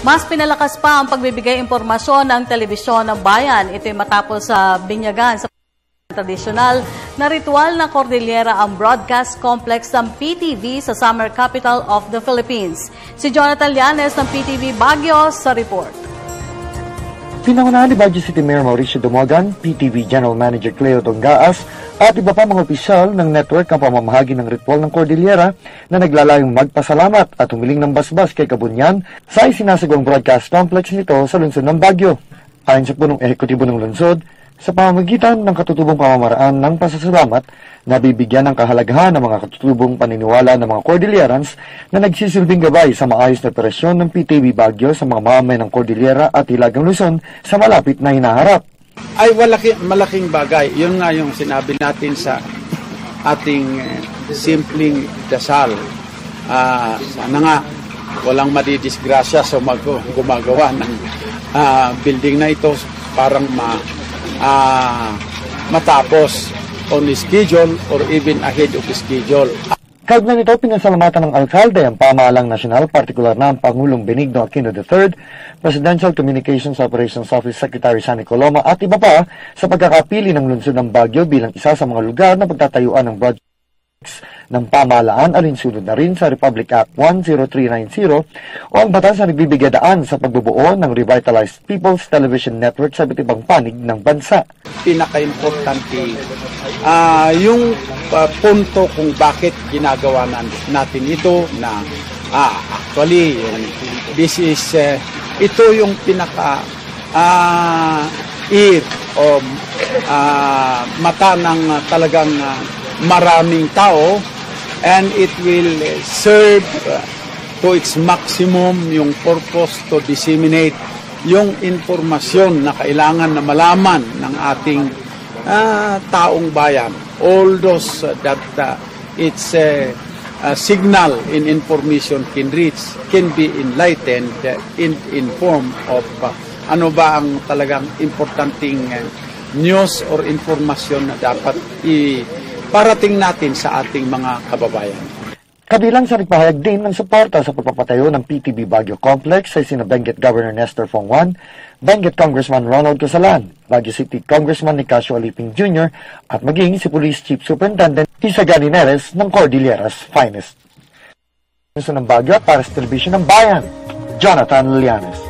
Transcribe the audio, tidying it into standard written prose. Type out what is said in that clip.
Mas pinalakas pa ang pagbibigay impormasyon ng telebisyon ng bayan. Ito'y matapos sa binyagan sa tradisyonal na ritual na Cordillera ang broadcast complex ng PTV sa summer capital of the Philippines. Si Jonathan Llanes ng PTV Baguio sa report. Pinangunahan ni Baguio City Mayor Mauricio Dumogan, PTV General Manager Cleo Dongaas at iba pa mga opisyal ng network ang pamamahagi ng ritual ng Cordillera na naglalayong magpasalamat at humiling ng basbas kay Kabunyan sa isinasagawang broadcast complex nito sa lungsod ng Baguio. Ayon sa punong ehekutibo ng lungsod, sa pamamagitan ng katutubong pamamaraan ng pasasalamat, nabibigyan ng kahalagahan ng mga katutubong paniniwala ng mga Cordillerans na nagsisilbing gabay sa maayos na operasyon ng PTV Baguio sa mga mamay ng Cordillera at Hilagang Luzon sa malapit na hinaharap. Ay malaking bagay. Yun nga yung sinabi natin sa ating simpleng dasal. Sana nga walang madidisgrasya sa gumagawa ng building na ito parang matapos on schedule or even ahead of schedule. Kaugnay nito, pinasalamatan ng alkalde ang pamahalang nasyonal, partikular na ang Pangulong Benigno Aquino III, Presidential Communications Operations Office Secretary Sunny Coloma at iba pa sa pagkakapili ng lungsod ng Baguio bilang isa sa mga lugar na pagtatayuan ng broadcast ng pamahalaan alinsunod na rin sa Republic Act 10390 o ang batas na nagbibigay daan sa pagbubuo ng Revitalized People's Television Network sa iba't ibang panig ng bansa. Pinaka-importante yung punto kung bakit ginagawa natin ito na actually this is ito yung pinaka ear o mata ng talagang maraming tao, and it will serve to its maximum yung purpose to disseminate yung informasyon na kailangan na malaman ng ating taong bayan. All those that its signal in information can reach, can be enlightened in form of ano ba ang talagang importanteng news or informasyon na dapat parating natin sa ating mga kababayan. Kabilang sa nagpahayag din ng suporta sa pagpapatayo ng PTV Baguio Complex ay sina Benguet Governor Nestor Fongwan, Benguet Congressman Ronald Cosalan, Baguio City Congressman Nicasio Aliping Jr. at maging si Police Chief Superintendent Isagani Neres ng Cordillera's Finest. Ng Baguio para sa Telebisyon ng Bayan, Jonathan Llanes.